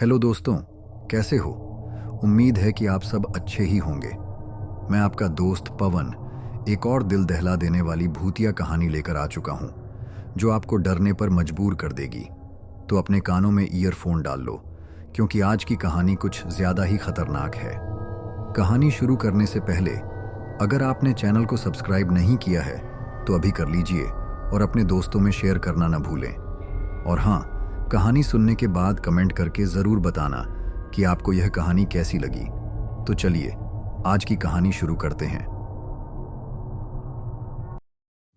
Hello दोस्तों, कैसे हो? उम्मीद है कि आप सब अच्छे ही होंगे। मैं आपका दोस्त पवन एक और दिल दहला देने वाली भूतिया कहानी लेकर आ चुका हूं, जो आपको डरने पर मजबूर कर देगी। तो अपने कानों में ईयरफोन डाल लो, क्योंकि आज की कहानी कुछ ज्यादा ही खतरनाक है। कहानी शुरू करने से पहले अगर आपने चैनल को सब्सक्राइब नहीं किया है तो अभी कर लीजिए और अपने दोस्तों में शेयर करना न भूलें। और हाँ, कहानी सुनने के बाद कमेंट करके ज़रूर बताना कि आपको यह कहानी कैसी लगी। तो चलिए आज की कहानी शुरू करते हैं।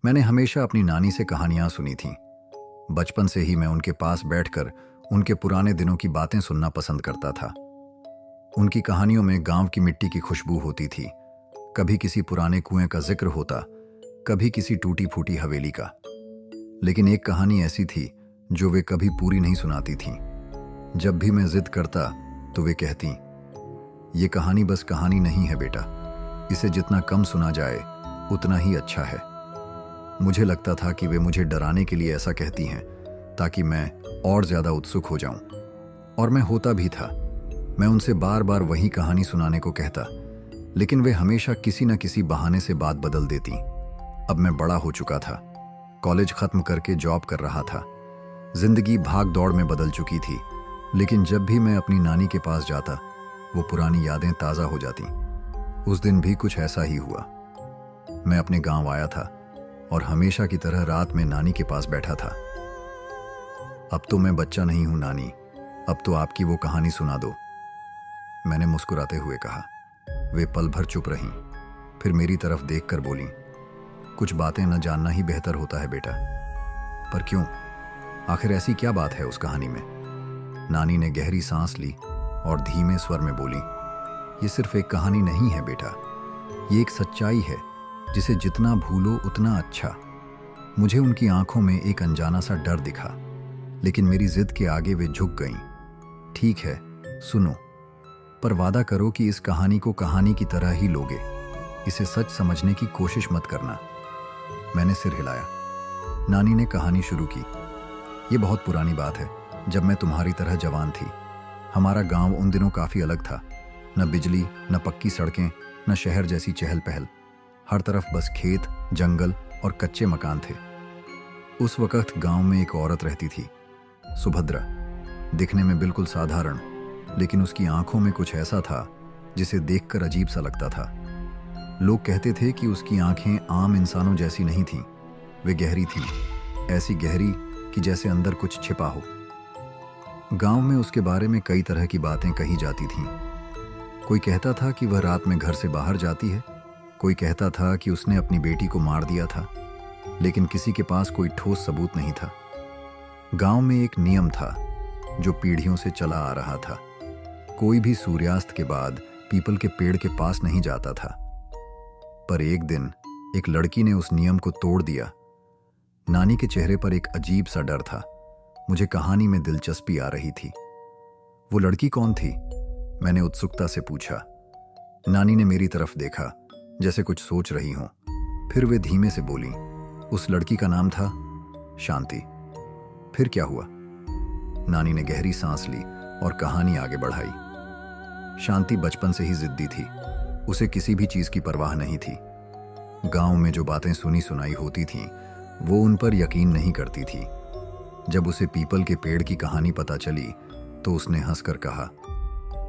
मैंने हमेशा अपनी नानी से कहानियां सुनी थीं। बचपन से ही मैं उनके पास बैठकर उनके पुराने दिनों की बातें सुनना पसंद करता था। उनकी कहानियों में गांव की मिट्टी की खुशबू होती थी, कभी किसी पुराने कुएं का जिक्र होता, कभी किसी टूटी फूटी हवेली का। लेकिन एक कहानी ऐसी थी जो वे कभी पूरी नहीं सुनाती थीं। जब भी मैं जिद करता तो वे कहती, ये कहानी बस कहानी नहीं है बेटा, इसे जितना कम सुना जाए उतना ही अच्छा है। मुझे लगता था कि वे मुझे डराने के लिए ऐसा कहती हैं ताकि मैं और ज्यादा उत्सुक हो जाऊं, और मैं होता भी था। मैं उनसे बार बार वही कहानी सुनाने को कहता, लेकिन वे हमेशा किसी न किसी बहाने से बात बदल देती। अब मैं बड़ा हो चुका था, कॉलेज खत्म करके जॉब कर रहा था, जिंदगी भाग दौड़ में बदल चुकी थी। लेकिन जब भी मैं अपनी नानी के पास जाता, वो पुरानी यादें ताज़ा हो जाती। उस दिन भी कुछ ऐसा ही हुआ। मैं अपने गांव आया था और हमेशा की तरह रात में नानी के पास बैठा था। अब तो मैं बच्चा नहीं हूं नानी, अब तो आपकी वो कहानी सुना दो, मैंने मुस्कुराते हुए कहा। वे पल भर चुप रहीं, फिर मेरी तरफ देखकर बोलीं, कुछ बातें न जानना ही बेहतर होता है बेटा। पर क्यों? आखिर ऐसी क्या बात है उस कहानी में? नानी ने गहरी सांस ली और धीमे स्वर में बोली, ये सिर्फ एक कहानी नहीं है बेटा, ये एक सच्चाई है जिसे जितना भूलो उतना अच्छा। मुझे उनकी आंखों में एक अनजाना सा डर दिखा, लेकिन मेरी जिद के आगे वे झुक गईं। ठीक है, सुनो, पर वादा करो कि इस कहानी को कहानी की तरह ही लोगे, इसे सच समझने की कोशिश मत करना। मैंने सिर हिलाया। नानी ने कहानी शुरू की। ये बहुत पुरानी बात है, जब मैं तुम्हारी तरह जवान थी। हमारा गांव उन दिनों काफ़ी अलग था। न बिजली, न पक्की सड़कें, न शहर जैसी चहल पहल। हर तरफ बस खेत, जंगल और कच्चे मकान थे। उस वक्त गांव में एक औरत रहती थी, सुभद्रा। दिखने में बिल्कुल साधारण, लेकिन उसकी आंखों में कुछ ऐसा था जिसे देखकर अजीब सा लगता था। लोग कहते थे कि उसकी आंखें आम इंसानों जैसी नहीं थीं, वे गहरी थीं, ऐसी गहरी कि जैसे अंदर कुछ छिपा हो। गांव में उसके बारे में कई तरह की बातें कही जाती थीं। कोई कहता था कि वह रात में घर से बाहर जाती है, कोई कहता था कि उसने अपनी बेटी को मार दिया था, लेकिन किसी के पास कोई ठोस सबूत नहीं था। गांव में एक नियम था जो पीढ़ियों से चला आ रहा था। कोई भी सूर्यास्त के बाद पीपल के पेड़ के पास नहीं जाता था। पर एक दिन एक लड़की ने उस नियम को तोड़ दिया। नानी के चेहरे पर एक अजीब सा डर था। मुझे कहानी में दिलचस्पी आ रही थी। वो लड़की कौन थी? मैंने उत्सुकता से पूछा। नानी ने मेरी तरफ देखा, जैसे कुछ सोच रही हो। फिर वे धीमे से बोली, उस लड़की का नाम था शांति। फिर क्या हुआ? नानी ने गहरी सांस ली और कहानी आगे बढ़ाई। शांति बचपन से ही जिद्दी थी, उसे किसी भी चीज की परवाह नहीं थी। गांव में जो बातें सुनी सुनाई होती थीं, वो उन पर यकीन नहीं करती थी। जब उसे पीपल के पेड़ की कहानी पता चली तो उसने हंसकर कहा,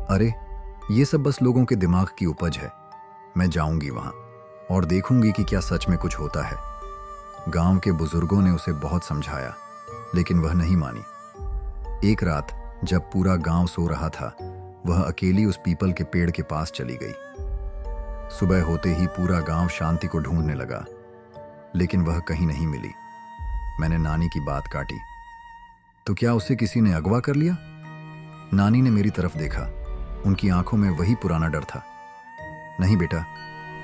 अरे ये सब बस लोगों के दिमाग की उपज है। मैं जाऊंगी वहां और देखूंगी कि क्या सच में कुछ होता है। गांव के बुजुर्गों ने उसे बहुत समझाया, लेकिन वह नहीं मानी। एक रात जब पूरा गांव सो रहा था, वह अकेली उस पीपल के पेड़ के पास चली गई। सुबह होते ही पूरा गांव शांति को ढूंढने लगा, लेकिन वह कहीं नहीं मिली। मैंने नानी की बात काटी, तो क्या उसे किसी ने अगवा कर लिया? नानी ने मेरी तरफ देखा, उनकी आंखों में वही पुराना डर था। नहीं बेटा,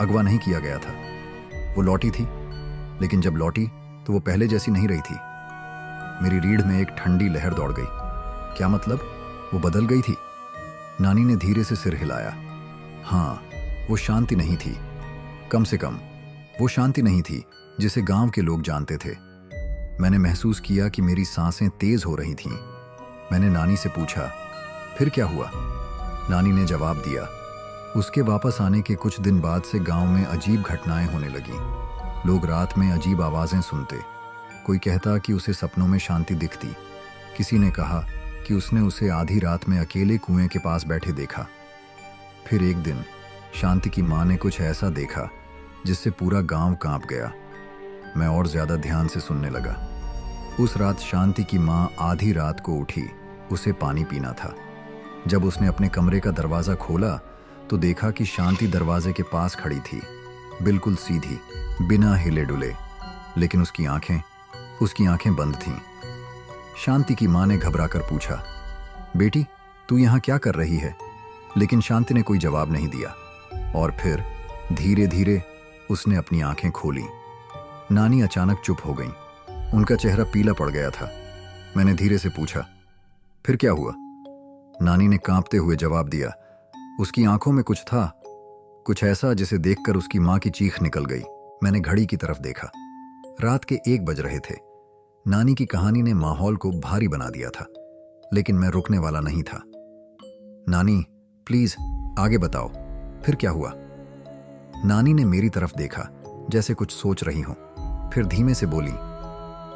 अगवा नहीं किया गया था। वो लौटी थी, लेकिन जब लौटी तो वो पहले जैसी नहीं रही थी। मेरी रीढ़ में एक ठंडी लहर दौड़ गई। क्या मतलब? वो बदल गई थी? नानी ने धीरे से सिर हिलाया। हाँ, वो शांति नहीं थी। कम से कम वो शांति नहीं थी जिसे गांव के लोग जानते थे। मैंने महसूस किया कि मेरी सांसें तेज हो रही थीं। मैंने नानी से पूछा, फिर क्या हुआ? नानी ने जवाब दिया, उसके वापस आने के कुछ दिन बाद से गांव में अजीब घटनाएं होने लगी। लोग रात में अजीब आवाजें सुनते। कोई कहता कि उसे सपनों में शांति दिखती। किसी ने कहा कि उसने उसे आधी रात में अकेले कुएं के पास बैठे देखा। फिर एक दिन शांति की माँ ने कुछ ऐसा देखा जिससे पूरा गांव कांप गया। मैं और ज्यादा ध्यान से सुनने लगा। उस रात शांति की माँ आधी रात को उठी। उसे पानी पीना था। जब उसने अपने कमरे का दरवाजा खोला तो देखा कि शांति दरवाजे के पास खड़ी थी, बिल्कुल सीधी, बिना हिले डुले। लेकिन उसकी आंखें बंद थीं। शांति की माँ ने घबराकर पूछा, बेटी तू यहाँ क्या कर रही है? लेकिन शांति ने कोई जवाब नहीं दिया। और फिर धीरे धीरे उसने अपनी आंखें खोली। नानी अचानक चुप हो गईं। उनका चेहरा पीला पड़ गया था। मैंने धीरे से पूछा, फिर क्या हुआ? नानी ने कांपते हुए जवाब दिया, उसकी आंखों में कुछ था, कुछ ऐसा जिसे देखकर उसकी मां की चीख निकल गई। मैंने घड़ी की तरफ देखा। रात के 1 बज रहे थे। नानी की कहानी ने माहौल को भारी बना दिया था, लेकिन मैं रुकने वाला नहीं था। नानी प्लीज आगे बताओ, फिर क्या हुआ? नानी ने मेरी तरफ देखा जैसे कुछ सोच रही हो। फिर धीमे से बोली,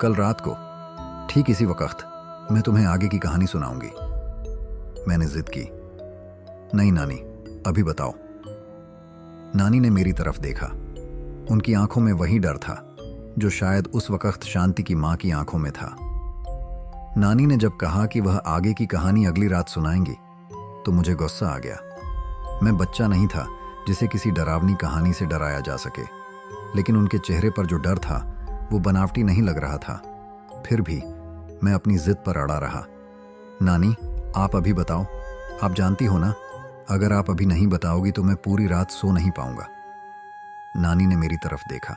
कल रात को ठीक इसी वक्त मैं तुम्हें आगे की कहानी सुनाऊंगी। मैंने जिद की, नहीं नानी, अभी बताओ। नानी ने मेरी तरफ देखा। उनकी आंखों में वही डर था जो शायद उस वक्त शांति की मां की आंखों में था। नानी ने जब कहा कि वह आगे की कहानी अगली रात सुनाएंगी तो मुझे गुस्सा आ गया। मैं बच्चा नहीं था जिसे किसी डरावनी कहानी से डराया जा सके, लेकिन उनके चेहरे पर जो डर था वो बनावटी नहीं लग रहा था। फिर भी मैं अपनी जिद पर अड़ा रहा। नानी आप अभी बताओ, आप जानती हो ना, अगर आप अभी नहीं बताओगी तो मैं पूरी रात सो नहीं पाऊंगा। नानी ने मेरी तरफ देखा,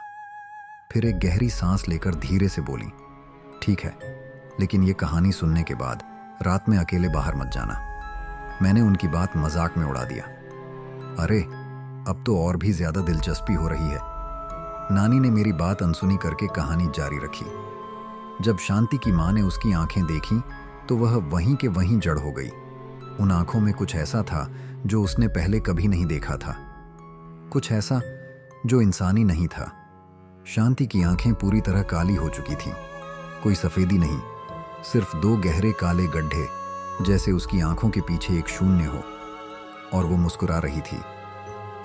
फिर एक गहरी सांस लेकर धीरे से बोली, ठीक है, लेकिन ये कहानी सुनने के बाद रात में अकेले बाहर मत जाना। मैंने उनकी बात मजाक में उड़ा दिया। अरे अब तो और भी ज्यादा दिलचस्पी हो रही है। नानी ने मेरी बात अनसुनी करके कहानी जारी रखी। जब शांति की मां ने उसकी आंखें देखीं तो वह वहीं के वहीं जड़ हो गई। उन आंखों में कुछ ऐसा था जो उसने पहले कभी नहीं देखा था, कुछ ऐसा जो इंसानी नहीं था। शांति की आंखें पूरी तरह काली हो चुकी थीं। कोई सफेदी नहीं, सिर्फ 2 गहरे काले गड्ढे, जैसे उसकी आंखों के पीछे एक शून्य हो। और वो मुस्कुरा रही थी,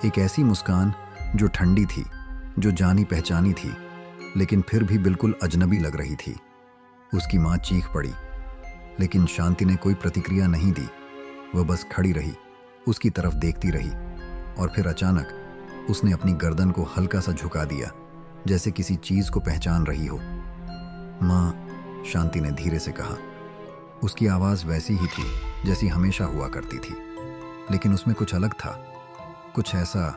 एक ऐसी मुस्कान जो ठंडी थी, जो जानी पहचानी थी, लेकिन फिर भी बिल्कुल अजनबी लग रही थी। उसकी मां चीख पड़ी, लेकिन शांति ने कोई प्रतिक्रिया नहीं दी। वह बस खड़ी रही, उसकी तरफ देखती रही। और फिर अचानक उसने अपनी गर्दन को हल्का सा झुका दिया, जैसे किसी चीज को पहचान रही हो। मां, शांति ने धीरे से कहा। उसकी आवाज वैसी ही थी जैसी हमेशा हुआ करती थी, लेकिन उसमें कुछ अलग था, कुछ ऐसा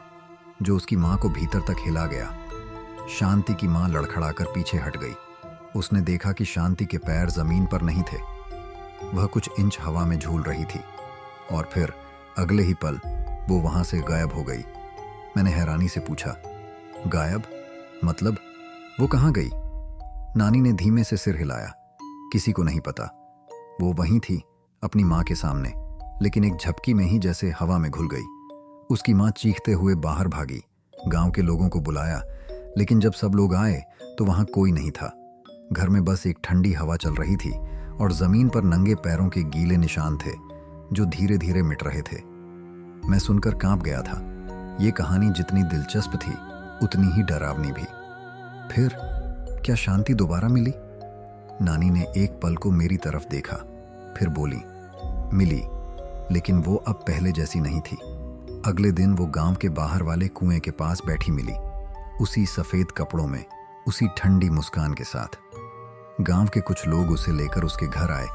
जो उसकी मां को भीतर तक हिला गया। शांति की मां लड़खड़ाकर पीछे हट गई। उसने देखा कि शांति के पैर जमीन पर नहीं थे, वह कुछ इंच हवा में झूल रही थी। और फिर अगले ही पल वो वहां से गायब हो गई। मैंने हैरानी से पूछा, गायब? मतलब वो कहाँ गई? नानी ने धीमे से सिर हिलाया, किसी को नहीं पता। वो वहीं थी अपनी मां के सामने, लेकिन एक झपकी में ही जैसे हवा में घुल गई। उसकी मां चीखते हुए बाहर भागी। गांव के लोगों को बुलाया, लेकिन जब सब लोग आए तो वहां कोई नहीं था। घर में बस एक ठंडी हवा चल रही थी और जमीन पर नंगे पैरों के गीले निशान थे जो धीरे धीरे मिट रहे थे। मैं सुनकर कांप गया था। ये कहानी जितनी दिलचस्प थी उतनी ही डरावनी भी। फिर क्या शांति दोबारा मिली? नानी ने एक पल को मेरी तरफ देखा, फिर बोली, मिली, लेकिन वो अब पहले जैसी नहीं थी। अगले दिन वो गांव के बाहर वाले कुएं के पास बैठी मिली, उसी सफेद कपड़ों में, उसी ठंडी मुस्कान के साथ। गांव के कुछ लोग उसे लेकर उसके घर आए,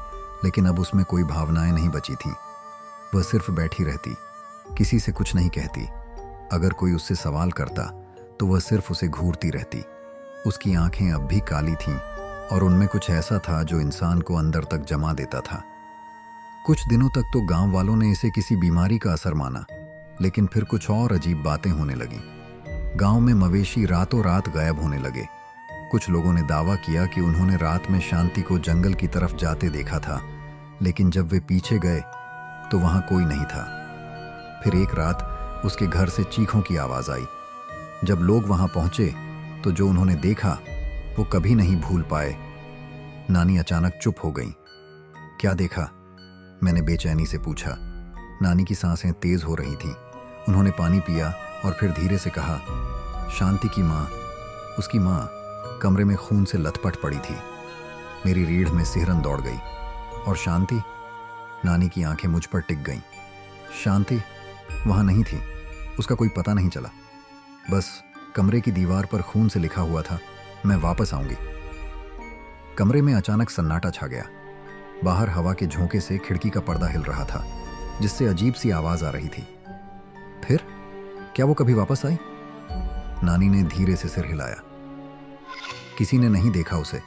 लेकिन अब उसमें कोई भावनाएं नहीं बची थीं। वह सिर्फ बैठी रहती, किसी से कुछ नहीं कहती। अगर कोई उससे सवाल करता तो वह सिर्फ उसे घूरती रहती। उसकी आंखें अब भी काली थीं और उनमें कुछ ऐसा था जो इंसान को अंदर तक जमा देता था। कुछ दिनों तक तो गांव वालों ने इसे किसी बीमारी का असर माना, लेकिन फिर कुछ और अजीब बातें होने लगीं। गांव में मवेशी रातों रात गायब होने लगे। कुछ लोगों ने दावा किया कि उन्होंने रात में शांति को जंगल की तरफ जाते देखा था, लेकिन जब वे पीछे गए तो वहां कोई नहीं था। फिर एक रात उसके घर से चीखों की आवाज आई। जब लोग वहां पहुंचे तो जो उन्होंने देखा वो कभी नहीं भूल पाए। नानी अचानक चुप हो गई। क्या देखा? मैंने बेचैनी से पूछा। नानी की सांसें तेज हो रही थीं। उन्होंने पानी पिया और फिर धीरे से कहा, शांति की माँ। उसकी माँ कमरे में खून से लथपथ पड़ी थी। मेरी रीढ़ में सिहरन दौड़ गई। और शांति? नानी की आंखें मुझ पर टिक गईं। शांति वहां नहीं थी। उसका कोई पता नहीं चला। बस कमरे की दीवार पर खून से लिखा हुआ था, मैं वापस आऊंगी। कमरे में अचानक सन्नाटा छा गया। बाहर हवा के झोंके से खिड़की का पर्दा हिल रहा था, जिससे अजीब सी आवाज आ रही थी। फिर क्या वो कभी वापस आई? नानी ने धीरे से सिर हिलाया। किसी ने नहीं देखा उसे,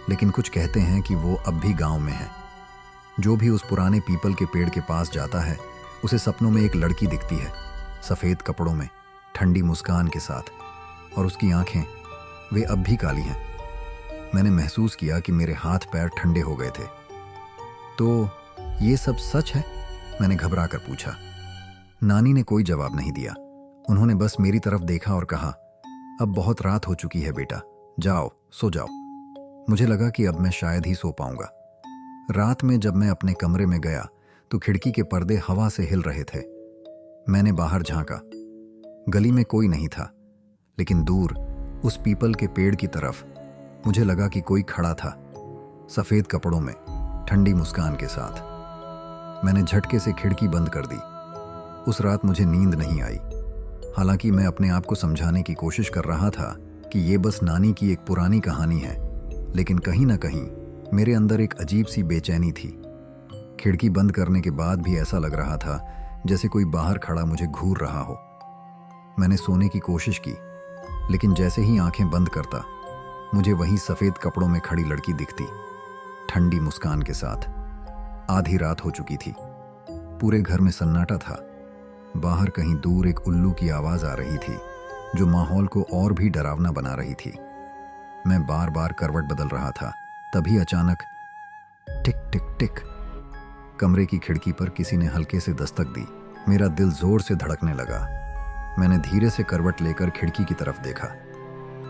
लेकिन कुछ कहते हैं कि वो अब भी गांव में है। जो भी उस पुराने पीपल के पेड़ के पास जाता है उसे सपनों में एक लड़की दिखती है, सफेद कपड़ों में, ठंडी मुस्कान के साथ, और उसकी आंखें वे अब भी काली हैं। मैंने महसूस किया कि मेरे हाथ पैर ठंडे हो गए थे। तो ये सब सच है? मैंने घबरा कर पूछा। नानी ने कोई जवाब नहीं दिया। उन्होंने बस मेरी तरफ देखा और कहा, अब बहुत रात हो चुकी है बेटा, जाओ सो जाओ। मुझे लगा कि अब मैं शायद ही सो पाऊंगा। रात में जब मैं अपने कमरे में गया तो खिड़की के पर्दे हवा से हिल रहे थे। मैंने बाहर झांका। गली में कोई नहीं था, लेकिन दूर उस पीपल के पेड़ की तरफ मुझे लगा कि कोई खड़ा था, सफेद कपड़ों में, ठंडी मुस्कान के साथ। मैंने झटके से खिड़की बंद कर दी। उस रात मुझे नींद नहीं आई। हालांकि मैं अपने आप को समझाने की कोशिश कर रहा था कि ये बस नानी की एक पुरानी कहानी है, लेकिन कहीं ना कहीं मेरे अंदर एक अजीब सी बेचैनी थी। खिड़की बंद करने के बाद भी ऐसा लग रहा था जैसे कोई बाहर खड़ा मुझे घूर रहा हो। मैंने सोने की कोशिश की, लेकिन जैसे ही आंखें बंद करता मुझे वही सफेद कपड़ों में खड़ी लड़की दिखती, ठंडी मुस्कान के साथ। आधी रात हो चुकी थी। पूरे घर में सन्नाटा था। बाहर कहीं दूर एक उल्लू की आवाज आ रही थी, जो माहौल को और भी डरावना बना रही थी। मैं बार बार करवट बदल रहा था। तभी अचानक टिक टिक टिक, कमरे की खिड़की पर किसी ने हल्के से दस्तक दी। मेरा दिल जोर से धड़कने लगा। मैंने धीरे से करवट लेकर खिड़की की तरफ देखा।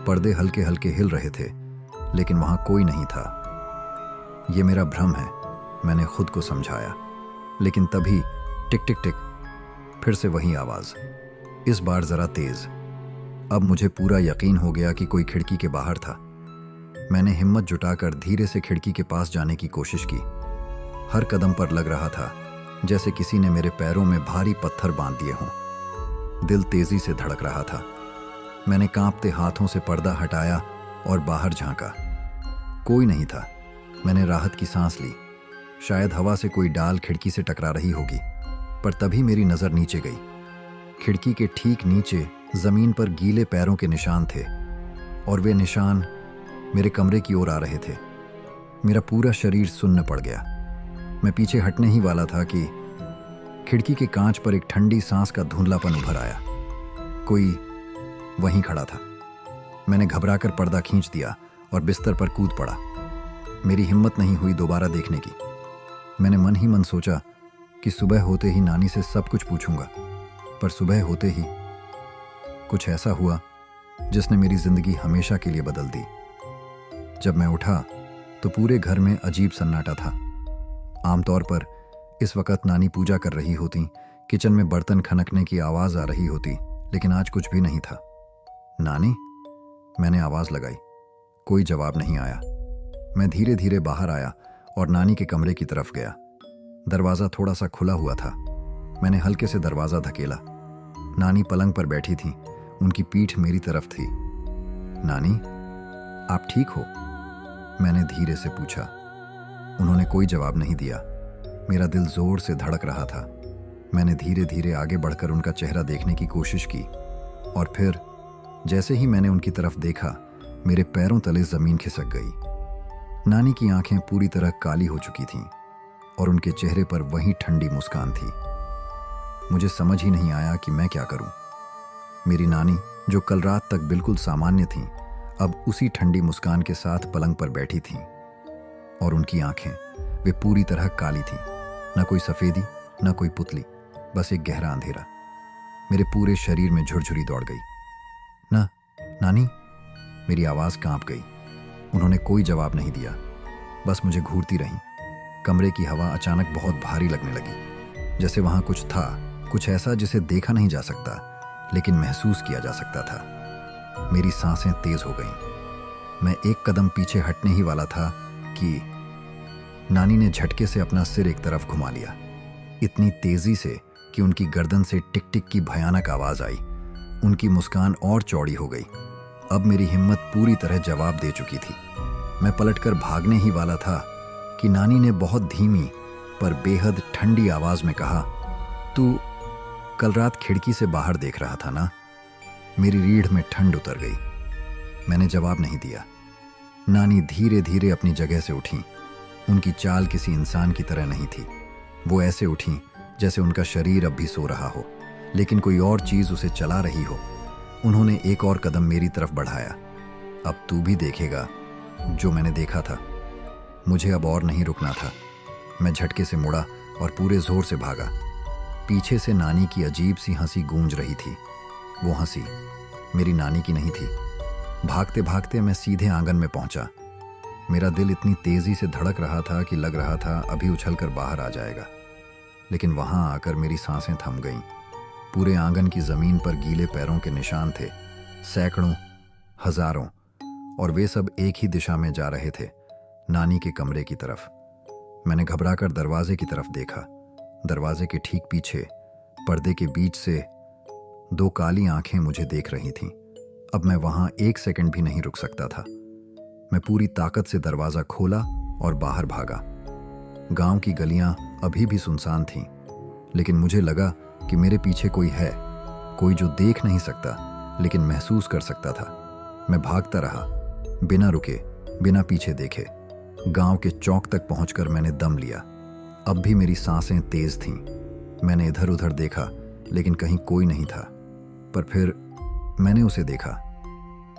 पर्दे हल्के हल्के हिल रहे थे, लेकिन वहां कोई नहीं था। यह मेरा भ्रम है, मैंने खुद को समझाया। लेकिन तभी टिक टिक टिक, फिर से वही आवाज, इस बार जरा तेज। अब मुझे पूरा यकीन हो गया कि कोई खिड़की के बाहर था। मैंने हिम्मत जुटाकर धीरे से खिड़की के पास जाने की कोशिश की। हर कदम पर लग रहा था जैसे किसी ने मेरे पैरों में भारी पत्थर बांध दिए हों। दिल तेजी से धड़क रहा था। मैंने कांपते हाथों से पर्दा हटाया और बाहर झांका। कोई नहीं था। मैंने राहत की सांस ली। शायद हवा से कोई डाल खिड़की से टकरा रही होगी। पर तभी मेरी नजर नीचे गई। खिड़की के ठीक नीचे जमीन पर गीले पैरों के निशान थे, और वे निशान मेरे कमरे की ओर आ रहे थे। मेरा पूरा शरीर सुन्न पड़ गया। मैं पीछे हटने ही वाला था कि खिड़की के कांच पर एक ठंडी सांस का धुंधलापन उभर आया। कोई वहीं खड़ा था। मैंने घबराकर पर्दा खींच दिया और बिस्तर पर कूद पड़ा। मेरी हिम्मत नहीं हुई दोबारा देखने की। मैंने मन ही मन सोचा कि सुबह होते ही नानी से सब कुछ पूछूंगा। पर सुबह होते ही कुछ ऐसा हुआ जिसने मेरी जिंदगी हमेशा के लिए बदल दी। जब मैं उठा तो पूरे घर में अजीब सन्नाटा था। आमतौर पर इस वक्त नानी पूजा कर रही होती, किचन में बर्तन खनकने की आवाज आ रही होती, लेकिन आज कुछ भी नहीं था। नानी, मैंने आवाज लगाई। कोई जवाब नहीं आया। मैं धीरे धीरे बाहर आया और नानी के कमरे की तरफ गया। दरवाजा थोड़ा सा खुला हुआ था। मैंने हल्के से दरवाजा धकेला। नानी पलंग पर बैठी थी। उनकी पीठ मेरी तरफ थी। नानी, आप ठीक हो? मैंने धीरे से पूछा। उन्होंने कोई जवाब नहीं दिया। मेरा दिल जोर से धड़क रहा था। मैंने धीरे धीरे आगे बढ़कर उनका चेहरा देखने की कोशिश की, और फिर जैसे ही मैंने उनकी तरफ देखा, मेरे पैरों तले जमीन खिसक गई। नानी की आंखें पूरी तरह काली हो चुकी थीं, और उनके चेहरे पर वही ठंडी मुस्कान थी। मुझे समझ ही नहीं आया कि मैं क्या करूं। मेरी नानी, जो कल रात तक बिल्कुल सामान्य थी, अब उसी ठंडी मुस्कान के साथ पलंग पर बैठी थीं, और उनकी आंखें वे पूरी तरह काली थीं। न कोई सफेदी, न कोई पुतली, बस एक गहरा अंधेरा। मेरे पूरे शरीर में झुरझुरी दौड़ गई। ना, नानी। मेरी आवाज़ कांप गई। उन्होंने कोई जवाब नहीं दिया, बस मुझे घूरती रहीं। कमरे की हवा अचानक बहुत भारी लगने लगी, जैसे वहाँ कुछ था, कुछ ऐसा जिसे देखा नहीं जा सकता लेकिन महसूस किया जा सकता था। मेरी सांसें तेज हो गईं। मैं एक कदम पीछे हटने ही वाला था कि नानी ने झटके से अपना सिर एक तरफ घुमा लिया, इतनी तेजी से कि उनकी गर्दन से टिक टिक की भयानक आवाज आई। उनकी मुस्कान और चौड़ी हो गई। अब मेरी हिम्मत पूरी तरह जवाब दे चुकी थी। मैं पलटकर भागने ही वाला था कि नानी ने बहुत धीमी पर बेहद ठंडी आवाज में कहा, तू कल रात खिड़की से बाहर देख रहा था ना? मेरी रीढ़ में ठंड उतर गई। मैंने जवाब नहीं दिया। नानी धीरे धीरे अपनी जगह से उठी। उनकी चाल किसी इंसान की तरह नहीं थी। वो ऐसे उठी जैसे उनका शरीर अब भी सो रहा हो, लेकिन कोई और चीज उसे चला रही हो। उन्होंने एक और कदम मेरी तरफ बढ़ाया। अब तू भी देखेगा जो मैंने देखा था। मुझे अब और नहीं रुकना था। मैं झटके से मुड़ा और पूरे जोर से भागा। पीछे से नानी की अजीब सी हंसी गूंज रही थी। वो हंसी मेरी नानी की नहीं थी। भागते भागते मैं सीधे आंगन में पहुंचा। मेरा दिल इतनी तेजी से धड़क रहा था कि लग रहा था अभी उछलकर बाहर आ जाएगा, लेकिन वहां आकर मेरी सांसें थम गईं। पूरे आंगन की जमीन पर गीले पैरों के निशान थे, सैकड़ों, हजारों, और वे सब एक ही दिशा में जा रहे थे, नानी के कमरे की तरफ। मैंने घबराकर दरवाजे की तरफ देखा। दरवाजे के ठीक पीछे पर्दे के बीच से दो काली आंखें मुझे देख रही थीं। अब मैं वहां एक सेकंड भी नहीं रुक सकता था। मैं पूरी ताकत से दरवाजा खोला और बाहर भागा। गांव की गलियां अभी भी सुनसान थीं, लेकिन मुझे लगा कि मेरे पीछे कोई है, कोई जो देख नहीं सकता लेकिन महसूस कर सकता था। मैं भागता रहा, बिना रुके, बिना पीछे देखे। गांव के चौक तक पहुंचकर मैंने दम लिया। अब भी मेरी सांसें तेज थीं। मैंने इधर उधर देखा, लेकिन कहीं कोई नहीं था। पर फिर मैंने उसे देखा।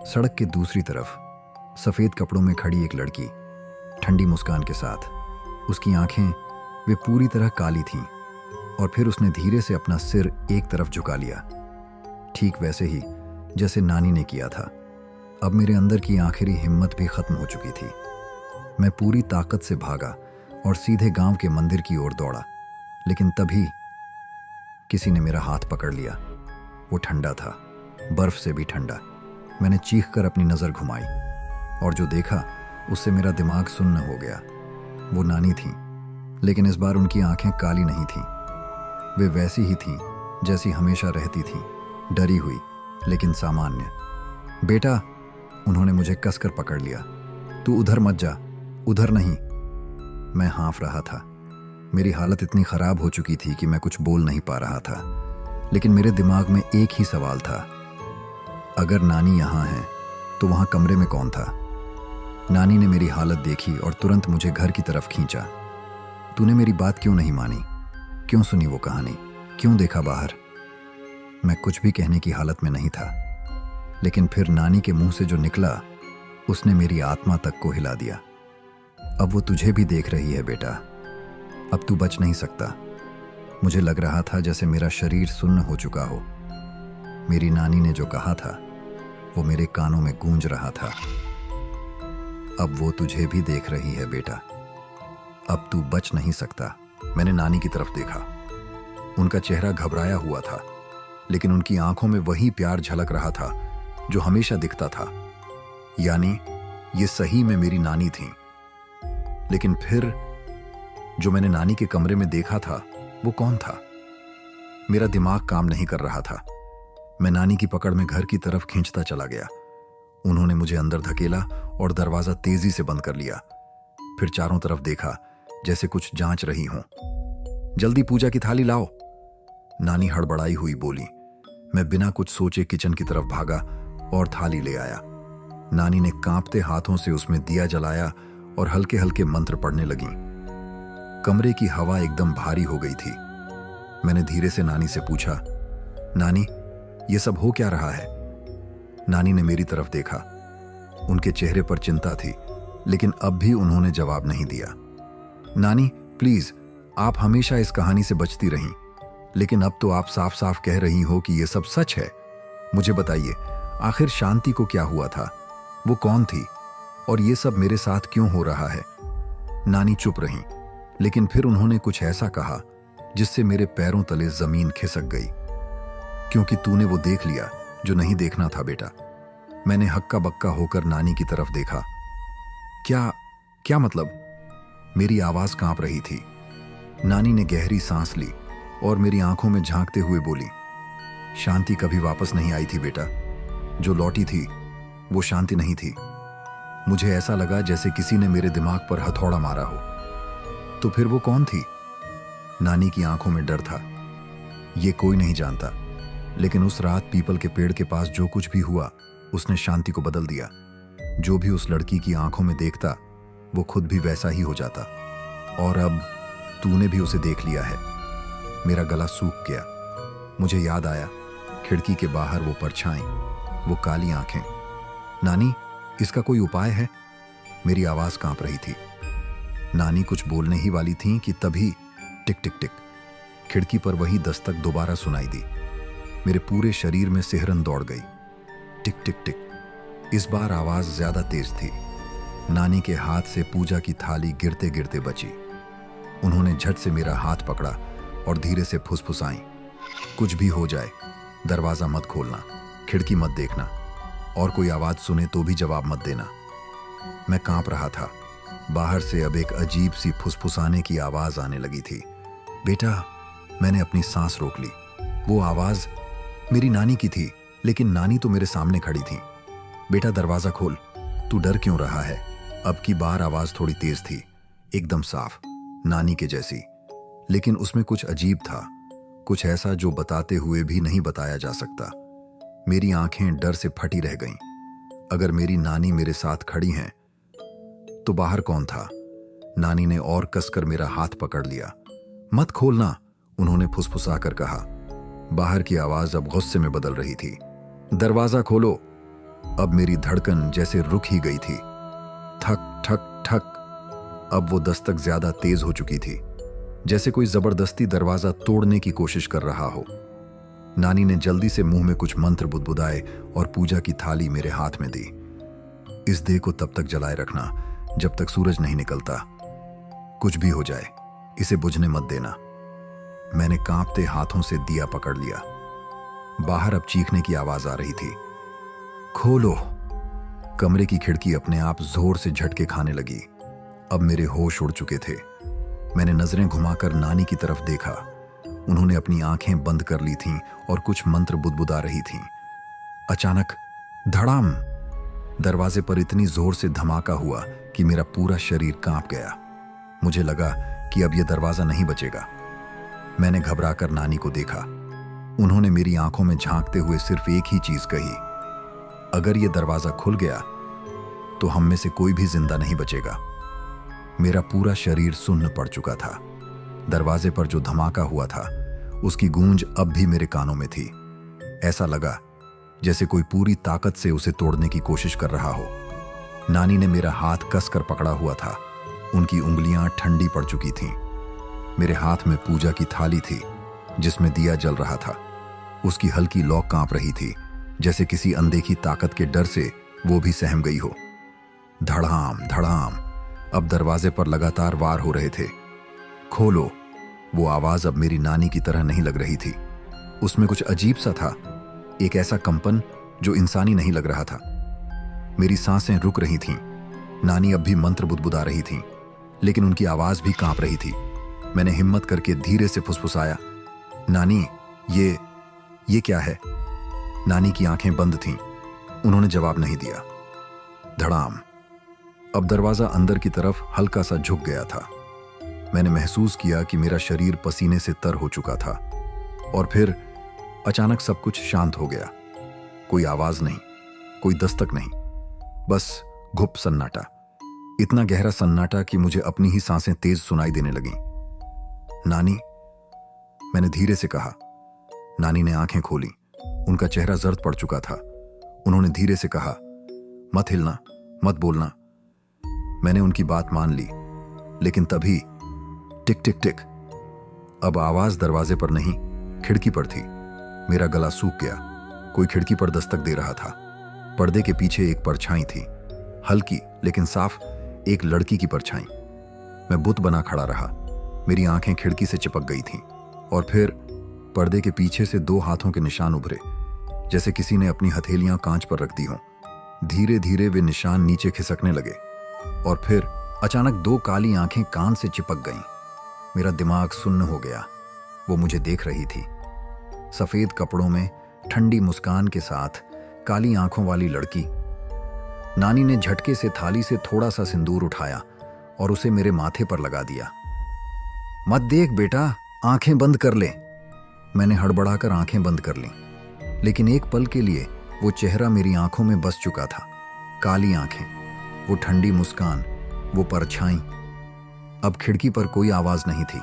सड़क के दूसरी तरफ सफेद कपड़ों में खड़ी एक लड़की, ठंडी मुस्कान के साथ। उसकी आंखें वे पूरी तरह काली थीं, और फिर उसने धीरे से अपना सिर एक तरफ झुका लिया, ठीक वैसे ही जैसे नानी ने किया था। अब मेरे अंदर की आखिरी हिम्मत भी खत्म हो चुकी थी। मैं पूरी ताकत से भागा और सीधे गांव के मंदिर की ओर दौड़ा, लेकिन तभी किसी ने मेरा हाथ पकड़ लिया। वो ठंडा था, बर्फ से भी ठंडा। मैंने चीखकर अपनी नजर घुमाई और जो देखा उससे मेरा दिमाग सुन्न हो गया। वो नानी थी, लेकिन इस बार उनकी आंखें काली नहीं थीं। वे वैसी ही थीं जैसी हमेशा रहती थीं, डरी हुई लेकिन सामान्य। बेटा, उन्होंने मुझे कसकर पकड़ लिया। तू उधर मत जा, उधर नहीं। मैं हाँफ रहा था। मेरी हालत इतनी खराब हो चुकी थी कि मैं कुछ बोल नहीं पा रहा था, लेकिन मेरे दिमाग में एक ही सवाल था, अगर नानी यहाँ है तो वहाँ कमरे में कौन था? नानी ने मेरी हालत देखी और तुरंत मुझे घर की तरफ खींचा। तूने मेरी बात क्यों नहीं मानी? क्यों सुनी वो कहानी? क्यों देखा बाहर? मैं कुछ भी कहने की हालत में नहीं था, लेकिन फिर नानी के मुंह से जो निकला उसने मेरी आत्मा तक को हिला दिया। अब वो तुझे भी देख रही है बेटा, अब तू बच नहीं सकता। मुझे लग रहा था जैसे मेरा शरीर सुन्न हो चुका हो। मेरी नानी ने जो कहा था वो मेरे कानों में गूंज रहा था। अब वो तुझे भी देख रही है बेटा, अब तू बच नहीं सकता। मैंने नानी की तरफ देखा। उनका चेहरा घबराया हुआ था, लेकिन उनकी आंखों में वही प्यार झलक रहा था जो हमेशा दिखता था। यानी ये सही में मेरी नानी थी। लेकिन फिर जो मैंने नानी के कमरे में देखा था वो कौन था? मेरा दिमाग काम नहीं कर रहा था। मैं नानी की पकड़ में घर की तरफ खींचता चला गया। उन्होंने मुझे अंदर धकेला और दरवाजा तेजी से बंद कर लिया। फिर चारों तरफ देखा जैसे कुछ जांच रही हों। जल्दी पूजा की थाली लाओ, नानी हड़बड़ाई हुई बोली। मैं बिना कुछ सोचे किचन की तरफ भागा और थाली ले आया। नानी ने कांपते हाथों से उसमें दिया जलाया और हल्के हल्के मंत्र पढ़ने लगी। कमरे की हवा एकदम भारी हो गई थी। मैंने धीरे से नानी से पूछा, नानी, ये सब हो क्या रहा है? नानी ने मेरी तरफ देखा। उनके चेहरे पर चिंता थी, लेकिन अब भी उन्होंने जवाब नहीं दिया। नानी, प्लीज, आप हमेशा इस कहानी से बचती रहीं, लेकिन अब तो आप साफ साफ कह रही हो कि यह सब सच है। मुझे बताइए, आखिर शांति को क्या हुआ था? वो कौन थी? और ये सब मेरे साथ क्यों हो रहा है? नानी चुप रहीं, लेकिन फिर उन्होंने कुछ ऐसा कहा जिससे मेरे पैरों तले जमीन खिसक गई। क्योंकि तूने वो देख लिया जो नहीं देखना था बेटा। मैंने हक्का बक्का होकर नानी की तरफ देखा। क्या क्या मतलब? मेरी आवाज कांप रही थी। नानी ने गहरी सांस ली और मेरी आंखों में झांकते हुए बोली, शांति कभी वापस नहीं आई थी बेटा। जो लौटी थी वो शांति नहीं थी। मुझे ऐसा लगा जैसे किसी ने मेरे दिमाग पर हथौड़ा मारा हो। तो फिर वो कौन थी? नानी की आंखों में डर था। ये कोई नहीं जानता, लेकिन उस रात पीपल के पेड़ के पास जो कुछ भी हुआ उसने शांति को बदल दिया। जो भी उस लड़की की आंखों में देखता वो खुद भी वैसा ही हो जाता। और अब तूने भी उसे देख लिया है। मेरा गला सूख गया। मुझे याद आया, खिड़की के बाहर वो परछाई, वो काली आंखें। नानी, इसका कोई उपाय है? मेरी आवाज कांप रही थी। नानी कुछ बोलने ही वाली थी कि तभी टिक टिक टिक, खिड़की पर वही दस्तक दोबारा सुनाई दी। मेरे पूरे शरीर में सिहरन दौड़ गई। टिक टिक टिक। इस बार आवाज ज्यादा तेज थी। नानी के हाथ से पूजा की थाली गिरते गिरते बची। उन्होंने झट से मेरा हाथ पकड़ा और धीरे से फुसफुसाई, कुछ भी हो जाए दरवाजा मत खोलना, खिड़की मत देखना, और कोई आवाज सुने तो भी जवाब मत देना। मैं कांप रहा था। बाहर से अब एक अजीब सी फुसफुसाने की आवाज आने लगी थी। बेटा, मैंने अपनी सांस रोक ली। वो आवाज मेरी नानी की थी, लेकिन नानी तो मेरे सामने खड़ी थी। बेटा, दरवाजा खोल, तू डर क्यों रहा है? अब की बार आवाज थोड़ी तेज थी, एकदम साफ, नानी के जैसी, लेकिन उसमें कुछ अजीब था, कुछ ऐसा जो बताते हुए भी नहीं बताया जा सकता। मेरी आंखें डर से फटी रह गईं। अगर मेरी नानी मेरे साथ खड़ी हैं तो बाहर कौन था? नानी ने और कसकर मेरा हाथ पकड़ लिया। मत खोलना, उन्होंने फुसफुसाकर कहा। बाहर की आवाज अब गुस्से में बदल रही थी। दरवाजा खोलो। अब मेरी धड़कन जैसे रुक ही गई थी। ठक ठक ठक। अब वो दस्तक ज्यादा तेज हो चुकी थी, जैसे कोई जबरदस्ती दरवाजा तोड़ने की कोशिश कर रहा हो। नानी ने जल्दी से मुंह में कुछ मंत्र बुदबुदाए और पूजा की थाली मेरे हाथ में दी। इस देह को तब तक जलाए रखना जब तक सूरज नहीं निकलता। कुछ भी हो जाए इसे बुझने मत देना। मैंने कांपते हाथों से दिया पकड़ लिया। बाहर अब चीखने की आवाज आ रही थी। खोलो। कमरे की खिड़की अपने आप जोर से झटके खाने लगी। अब मेरे होश उड़ चुके थे। मैंने नजरें घुमाकर नानी की तरफ देखा। उन्होंने अपनी आंखें बंद कर ली थीं और कुछ मंत्र बुदबुदा रही थीं। अचानक धड़ाम, दरवाजे पर इतनी जोर से धमाका हुआ कि मेरा पूरा शरीर कांप गया। मुझे लगा कि अब यह दरवाजा नहीं बचेगा। मैंने घबराकर नानी को देखा। उन्होंने मेरी आंखों में झांकते हुए सिर्फ एक ही चीज कही, अगर यह दरवाजा खुल गया तो हम में से कोई भी जिंदा नहीं बचेगा। मेरा पूरा शरीर सुन्न पड़ चुका था। दरवाजे पर जो धमाका हुआ था उसकी गूंज अब भी मेरे कानों में थी। ऐसा लगा जैसे कोई पूरी ताकत से उसे तोड़ने की कोशिश कर रहा हो। नानी ने मेरा हाथ कसकर पकड़ा हुआ था। उनकी उंगलियां ठंडी पड़ चुकी थीं। मेरे हाथ में पूजा की थाली थी जिसमें दिया जल रहा था। उसकी हल्की लौ कांप रही थी, जैसे किसी अनदेखी ताकत के डर से वो भी सहम गई हो। धड़ाम धड़ाम। अब दरवाजे पर लगातार वार हो रहे थे। खोलो। वो आवाज अब मेरी नानी की तरह नहीं लग रही थी। उसमें कुछ अजीब सा था, एक ऐसा कंपन जो इंसानी नहीं लग रहा था। मेरी सांसें रुक रही थीं। नानी अब भी मंत्र बुदबुदा रही थीं, लेकिन उनकी आवाज भी कांप रही थी। मैंने हिम्मत करके धीरे से फुसफुसाया, नानी, ये क्या है? नानी की आंखें बंद थीं। उन्होंने जवाब नहीं दिया। धड़ाम। अब दरवाजा अंदर की तरफ हल्का सा झुक गया था। मैंने महसूस किया कि मेरा शरीर पसीने से तर हो चुका था। और फिर अचानक सब कुछ शांत हो गया। कोई आवाज नहीं, कोई दस्तक नहीं, बस घुप सन्नाटा। इतना गहरा सन्नाटा कि मुझे अपनी ही सांसें तेज सुनाई देने लगीं। नानी, मैंने धीरे से कहा। नानी ने आंखें खोली। उनका चेहरा जर्द पड़ चुका था। उन्होंने धीरे से कहा, मत हिलना, मत बोलना। मैंने उनकी बात मान ली, लेकिन तभी टिक टिक टिक, अब आवाज दरवाजे पर नहीं, खिड़की पर थी। मेरा गला सूख गया। कोई खिड़की पर दस्तक दे रहा था। पर्दे के पीछे एक परछाई थी, हल्की लेकिन साफ, एक लड़की की परछाई। मैं बुत बना खड़ा रहा। मेरी आंखें खिड़की से चिपक गई थीं और फिर पर्दे के पीछे से 2 हाथों के निशान उभरे, जैसे किसी ने अपनी हथेलियां कांच पर रख दी हों। धीरे धीरे वे निशान नीचे खिसकने लगे और फिर अचानक 2 काली आंखें कान से चिपक गईं। मेरा दिमाग सुन्न हो गया। वो मुझे देख रही थी। सफेद कपड़ों में, ठंडी मुस्कान के साथ, काली आंखों वाली लड़की। नानी ने झटके से थाली से थोड़ा सा सिंदूर उठाया और उसे मेरे माथे पर लगा दिया। मत देख बेटा, आंखें बंद कर ले। मैंने हड़बड़ाकर आंखें बंद कर लीं, लेकिन एक पल के लिए वो चेहरा मेरी आंखों में बस चुका था। काली आंखें, वो ठंडी मुस्कान, वो परछाई। अब खिड़की पर कोई आवाज नहीं थी।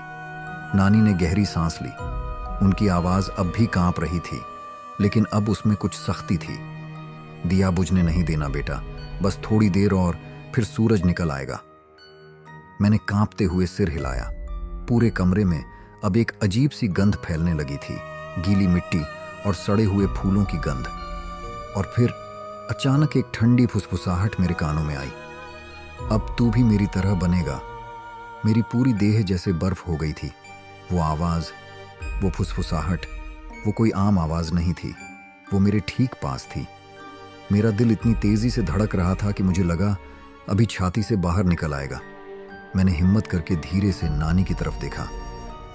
नानी ने गहरी सांस ली। उनकी आवाज अब भी कांप रही थी, लेकिन अब उसमें कुछ सख्ती थी। दिया बुझने नहीं देना बेटा, बस थोड़ी देर और फिर सूरज निकल आएगा। मैंने कांपते हुए सिर हिलाया। पूरे कमरे में अब एक अजीब सी गंध फैलने लगी थी, गीली मिट्टी और सड़े हुए फूलों की गंध। और फिर अचानक एक ठंडी फुसफुसाहट मेरे कानों में आई। अब तू भी मेरी तरह बनेगा। मेरी पूरी देह जैसे बर्फ हो गई थी। वो आवाज, वो फुसफुसाहट, वो कोई आम आवाज नहीं थी। वो मेरे ठीक पास थी। मेरा दिल इतनी तेजी से धड़क रहा था कि मुझे लगा अभी छाती से बाहर निकल आएगा। मैंने हिम्मत करके धीरे से नानी की तरफ देखा।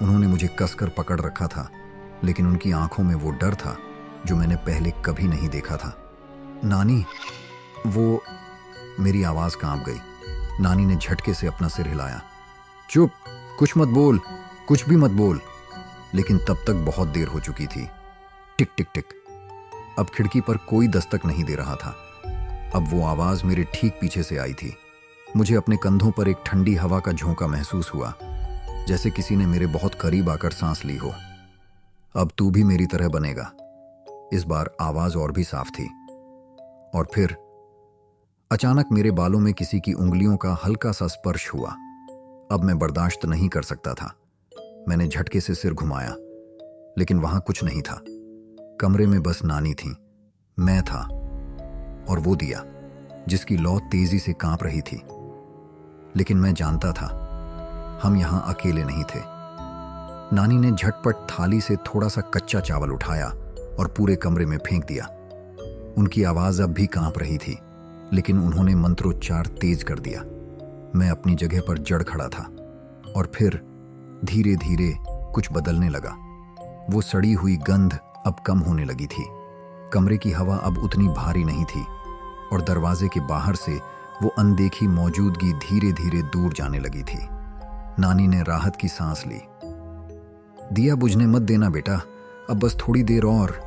उन्होंने मुझे कसकर पकड़ रखा था, लेकिन उनकी आंखों में वो डर था जो मैंने पहले कभी नहीं देखा था। नानी, वो... मेरी आवाज कांप गई। नानी ने झटके से अपना सिर हिलाया। चुप, कुछ मत बोल, कुछ भी मत बोल। लेकिन तब तक बहुत देर हो चुकी थी। टिक टिक टिक। अब खिड़की पर कोई दस्तक नहीं दे रहा था। अब वो आवाज मेरे ठीक पीछे से आई थी। मुझे अपने कंधों पर एक ठंडी हवा का झोंका महसूस हुआ, जैसे किसी ने मेरे बहुत करीब आकर सांस ली हो। अब तू भी मेरी तरह बनेगा। इस बार आवाज और भी साफ थी। और फिर अचानक मेरे बालों में किसी की उंगलियों का हल्का सा स्पर्श हुआ। अब मैं बर्दाश्त नहीं कर सकता था। मैंने झटके से सिर घुमाया, लेकिन वहां कुछ नहीं था। कमरे में बस नानी थी, मैं था और वो दिया, जिसकी लौ तेजी से कांप रही थी। लेकिन मैं जानता था, हम यहां अकेले नहीं थे। नानी ने झटपट थाली से थोड़ा सा कच्चा चावल उठाया और पूरे कमरे में फेंक दिया। उनकी आवाज अब भी कांप रही थी, लेकिन उन्होंने मंत्रोच्चार तेज कर दिया। मैं अपनी जगह पर जड़ खड़ा था और फिर धीरे धीरे कुछ बदलने लगा। वो सड़ी हुई गंध अब कम होने लगी थी। कमरे की हवा अब उतनी भारी नहीं थी और दरवाजे के बाहर से वो अनदेखी मौजूदगी धीरे धीरे दूर जाने लगी थी। नानी ने राहत की सांस ली। दिया बुझने मत देना बेटा, अब बस थोड़ी देर और।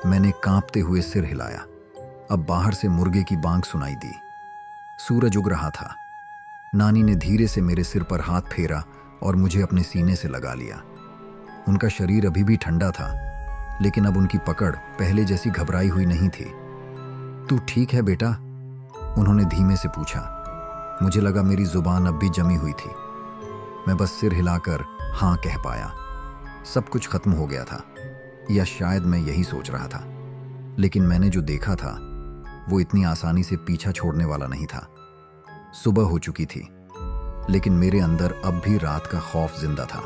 मैंने कांपते हुए सिर हिलाया। अब बाहर से मुर्गे की बांग सुनाई दी। सूरज उग रहा था। नानी ने धीरे से मेरे सिर पर हाथ फेरा और मुझे अपने सीने से लगा लिया। उनका शरीर अभी भी ठंडा था, लेकिन अब उनकी पकड़ पहले जैसी घबराई हुई नहीं थी। तू ठीक है बेटा? उन्होंने धीमे से पूछा। मुझे लगा मेरी जुबान अब भी जमी हुई थी। मैं बस सिर हिलाकर हाँ कह पाया। सब कुछ खत्म हो गया था, या शायद मैं यही सोच रहा था। लेकिन मैंने जो देखा था वो इतनी आसानी से पीछा छोड़ने वाला नहीं था। सुबह हो चुकी थी, लेकिन मेरे अंदर अब भी रात का खौफ जिंदा था।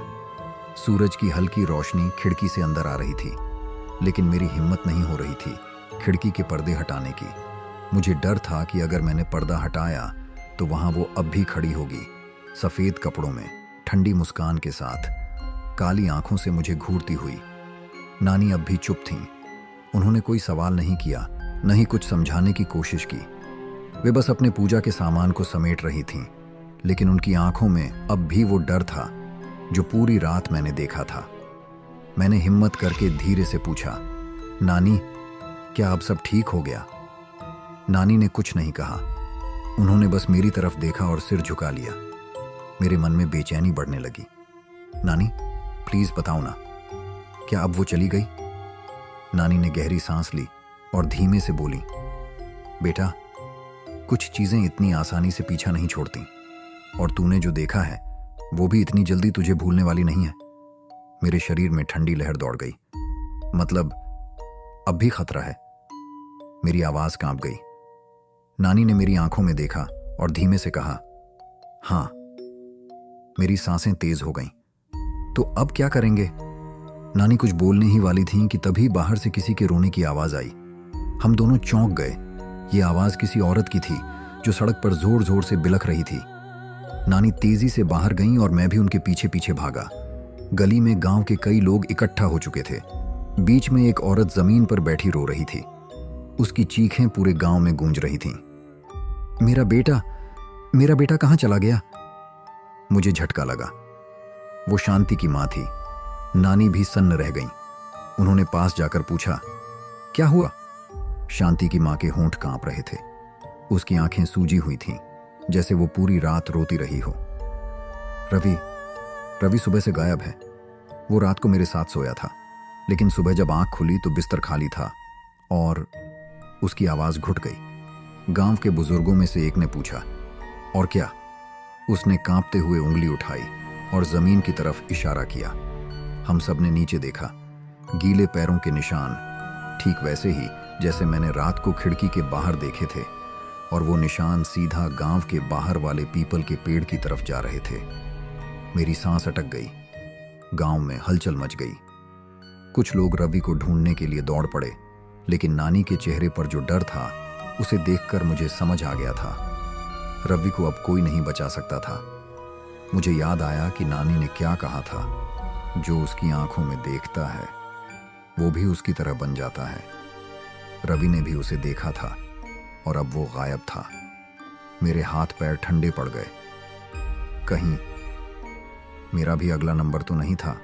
सूरज की हल्की रोशनी खिड़की से अंदर आ रही थी, लेकिन मेरी हिम्मत नहीं हो रही थी खिड़की के पर्दे हटाने की। मुझे डर था कि अगर मैंने पर्दा हटाया तो वहां वो अब भी खड़ी होगी, सफेद कपड़ों में, ठंडी मुस्कान के साथ, काली आंखों से मुझे घूरती हुई। नानी अब भी चुप थीं। उन्होंने कोई सवाल नहीं किया, न ही कुछ समझाने की कोशिश की। वे बस अपने पूजा के सामान को समेट रही थीं, लेकिन उनकी आंखों में अब भी वो डर था जो पूरी रात मैंने देखा था। मैंने हिम्मत करके धीरे से पूछा, नानी, क्या अब सब ठीक हो गया? नानी ने कुछ नहीं कहा। उन्होंने बस मेरी तरफ देखा और सिर झुका लिया। मेरे मन में बेचैनी बढ़ने लगी। नानी, प्लीज बताओ ना, क्या अब वो चली गई? नानी ने गहरी सांस ली और धीमे से बोली, बेटा, कुछ चीजें इतनी आसानी से पीछा नहीं छोड़ती, और तूने जो देखा है वो भी इतनी जल्दी तुझे भूलने वाली नहीं है। मेरे शरीर में ठंडी लहर दौड़ गई। मतलब अब भी खतरा है। मेरी आवाज कांप गई। नानी ने मेरी आंखों में देखा और धीमे से कहा, हाँ। मेरी सांसें तेज हो गईं। तो अब क्या करेंगे? नानी कुछ बोलने ही वाली थीं कि तभी बाहर से किसी के रोने की आवाज आई। हम दोनों चौंक गए। ये आवाज किसी औरत की थी जो सड़क पर जोर जोर से बिलख रही थी। नानी तेजी से बाहर गईं और मैं भी उनके पीछे पीछे भागा। गली में गांव के कई लोग इकट्ठा हो चुके थे। बीच में एक औरत जमीन पर बैठी रो रही थी। उसकी चीखें पूरे गांव में गूंज रही थीं। मेरा बेटा कहां चला गया? मुझे झटका लगा। वो शांति की मां थी। नानी भी सन्न रह गईं। उन्होंने पास जाकर पूछा, क्या हुआ? शांति की मां के होंठ कांप रहे थे। उसकी आंखें सूजी हुई थीं, जैसे वो पूरी रात रोती रही हो। रवि सुबह से गायब है। वो रात को मेरे साथ सोया था, लेकिन सुबह जब आंख खुली तो बिस्तर खाली था। और उसकी आवाज घुट गई। गांव के बुजुर्गों में से एक ने पूछा, और क्या? उसने कांपते हुए उंगली उठाई और जमीन की तरफ इशारा किया। हम सब ने नीचे देखा। गीले पैरों के निशान, ठीक वैसे ही जैसे मैंने रात को खिड़की के बाहर देखे थे। और वो निशान सीधा गांव के बाहर वाले पीपल के पेड़ की तरफ जा रहे थे। मेरी सांस अटक गई। गांव में हलचल मच गई। कुछ लोग रवि को ढूंढने के लिए दौड़ पड़े, लेकिन नानी के चेहरे पर जो डर था उसे देखकर मुझे समझ आ गया था, रवि को अब कोई नहीं बचा सकता था। मुझे याद आया कि नानी ने क्या कहा था, जो उसकी आंखों में देखता है वो भी उसकी तरह बन जाता है। रवि ने भी उसे देखा था और अब वो गायब था। मेरे हाथ पैर ठंडे पड़ गए। कहीं मेरा भी अगला नंबर तो नहीं था।